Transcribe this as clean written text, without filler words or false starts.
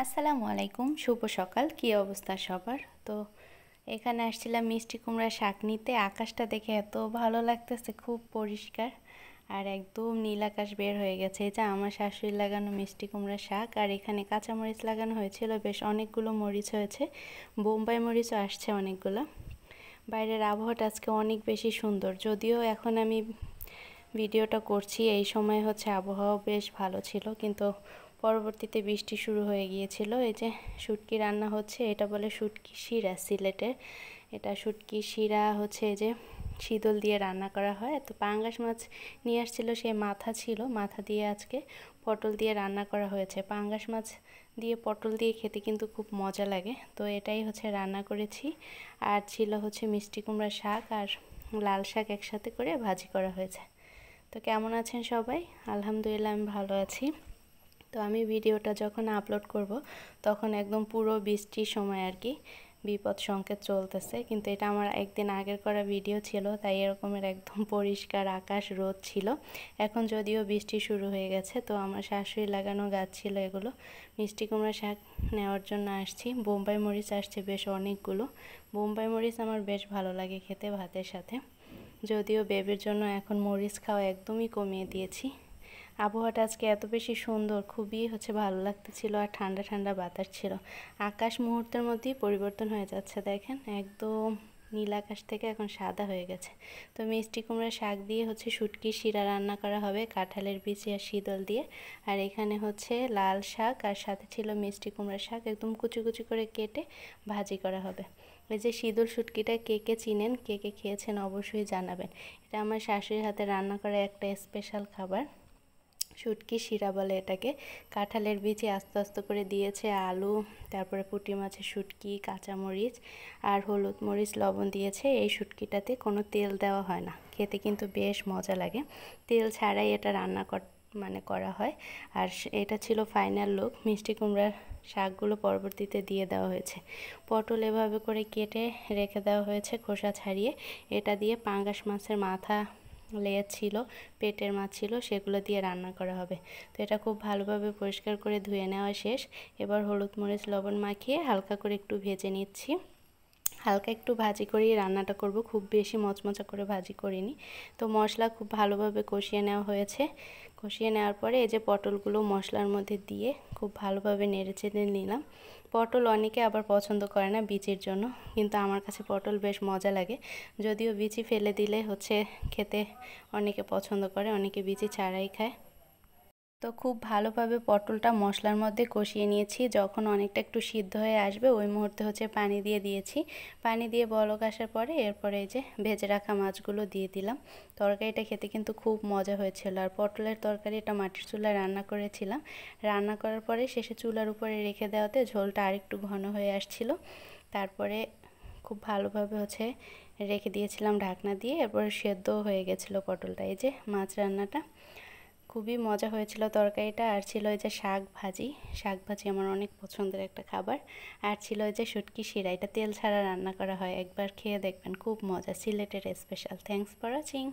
আসসালামু আলাইকুম, শুভ সকাল। কি অবস্থা সবার? তো এখানে আসছিলাম মিষ্টি কুমড়া শাক নিতে। আকাশটা দেখে এত ভালো লাগতেছে, খুব পরিষ্কার আর একদম নীল আকাশ বের হয়ে গেছে। এই যে আমার শাশুড়ির লাগানো মিষ্টি কুমড়া শাক, আর এখানে কাঁচামরিচ লাগানো হয়েছিল, বেশ অনেকগুলো মরিচ হয়েছে, বোম্বাই মরিচও আসছে অনেকগুলো। বাইরের আবহাওয়াটা আজকে অনেক বেশি সুন্দর, যদিও এখন আমি ভিডিওটা করছি এই সময় হচ্ছে আবহাওয়া বেশ ভালো ছিল, কিন্তু পরবর্তীতে বৃষ্টি শুরু হয়ে গিয়েছিল। এই যে শুটকি রান্না হচ্ছে, এটা বলে শুটকি শিরা সিলেটের। এটা শুটকি শিরা হচ্ছে এই যে শীতল দিয়ে রান্না করা হয়। তো পাঙ্গাস মাছ নিয়ে আসছিল, সেই মাথা ছিল, মাথা দিয়ে আজকে পটল দিয়ে রান্না করা হয়েছে। পাঙ্গাস মাছ দিয়ে পটল দিয়ে খেতে কিন্তু খুব মজা লাগে। তো এটাই হচ্ছে রান্না করেছি। আর ছিল হচ্ছে মিষ্টি কুমড়া শাক আর লাল শাক একসাথে করে ভাজি করা হয়েছে। তো কেমন আছেন সবাই? আলহামদুলিল্লাহ আমি ভালো আছি। তো আমি ভিডিওটা যখন আপলোড করব তখন একদম পুরো বৃষ্টির সময় আর কি, বিপদ সংকেত চলতেছে, কিন্তু এটা আমার একদিন আগের করা ভিডিও ছিল, তাই এরকমের একদম পরিষ্কার আকাশ, রোদ ছিল। এখন যদিও বৃষ্টি শুরু হয়ে গেছে। তো আমার শাশুড়ি লাগানো গাছ ছিল এগুলো। মিষ্টি কুমড়া শাক নেওয়ার জন্য আসছি। বোম্বাই মরিচ আসছে বেশ অনেকগুলো। বোম্বাই মরিচ আমার বেশ ভালো লাগে খেতে ভাতের সাথে, যদিও বেবির জন্য এখন মরিচ খাওয়া একদমই কমিয়ে দিয়েছি। আবহাওয়াটা আজকে এত বেশি সুন্দর, খুবই হচ্ছে ভালো লাগতেছিল, আর ঠান্ডা ঠান্ডা বাতাস ছিল। আকাশ মুহূর্তের মধ্যেই পরিবর্তন হয়ে যাচ্ছে, দেখেন একদম নীল আকাশ থেকে এখন সাদা হয়ে গেছে। তো মিষ্টি কুমড়া শাক দিয়ে হচ্ছে শুটকি শিরা রান্না করা হবে, কাঁঠালের বিচি আর শীতল দিয়ে। আর এখানে হচ্ছে লাল শাক, আর সাথে ছিল মিষ্টি কুমড়া শাক, একদম কুচি কুচি করে কেটে ভাজি করা হবে। এই যে শীতল শুটকিটা কে কে চিনেন, কে কে খেয়েছেন অবশ্যই জানাবেন। এটা আমার শাশুড়ির হাতে রান্না করা একটা স্পেশাল খাবার, শুটকি শিরা বলে এটাকে। কাঁঠালের বিচি আস্তে আস্তে করে দিয়েছে, আলু, তারপরে পুঁটি মাছের শুটকি, কাঁচামরিচ আর হলুদ মরিচ লবণ দিয়েছে। এই শুটকিটাতে কোনো তেল দেওয়া হয় না, খেতে কিন্তু বেশ মজা লাগে। তেল ছাড়াই এটা রান্না করা হয়। আর এটা ছিল ফাইনাল লুক। মিষ্টি কুমড়ার শাকগুলো পরবর্তীতে দিয়ে দেওয়া হয়েছে। পটল এভাবে করে কেটে রেখে দেওয়া হয়েছে খোসা ছাড়িয়ে। এটা দিয়ে পাঙ্গাস মাছের মাথা, লেয়ার ছিল, পেটের মাছ ছিল, সেগুলো দিয়ে রান্না করা হবে। তো এটা খুব ভালোভাবে পরিষ্কার করে ধুয়ে নেওয়া শেষ। এবার হলুদ মরিচ লবণ মাখিয়ে হালকা করে একটু ভেজে নিচ্ছি। হালকা একটু ভাজি করেই রান্নাটা করব, খুব বেশি মচমচা করে ভাজি করিনি। তো মশলা খুব ভালোভাবে কষিয়ে নেওয়া হয়েছে। কষিয়ে নেওয়ার পরে এই যে পটলগুলো মশলার মধ্যে দিয়ে খুব ভালোভাবে নেড়েচেড়ে নিলাম। পটল অনেকে আবার পছন্দ করে না বিচির জন্য, কিন্তু আমার কাছে পটল বেশ মজা লাগে। যদিও বিচি ফেলে দিলে হচ্ছে খেতে অনেকে পছন্দ করে, অনেকে বিচি ছাড়াই খায়। তো খুব ভালোভাবে পটলটা মশলার মধ্যে কষিয়ে নিয়েছি। যখন অনেকটা একটু সিদ্ধ হয়ে আসবে ওই মুহূর্তে হচ্ছে পানি দিয়ে দিয়েছি। পানি দিয়ে বলক আসার পরে এরপরে এই যে ভেজে রাখা মাছগুলো দিয়ে দিলাম। তরকারিটা খেতে কিন্তু খুব মজা হয়েছিল। আর পটলের তরকারি এটা মাটির চুলায় রান্না করেছিলাম। রান্না করার পরে শেষে চুলার উপরে রেখে দেওয়াতে ঝোলটা আরেকটু ঘন হয়ে আসছিল। তারপরে খুব ভালোভাবে হচ্ছে রেখে দিয়েছিলাম ঢাকনা দিয়ে, এরপরে সেদ্ধও হয়ে গেছিলো পটলটা। এই যে মাছ রান্নাটা খুবই মজা হয়েছিল তরকারিটা। আর ছিল ওই যে শাক ভাজি, শাক ভাজি আমার অনেক পছন্দের একটা খাবার। আর ছিল ওই যে শুটকি শিরা, এটা তেল ছাড়া রান্না করা হয়, একবার খেয়ে দেখবেন, খুব মজা, সিলেটের স্পেশাল। Thanks for watching.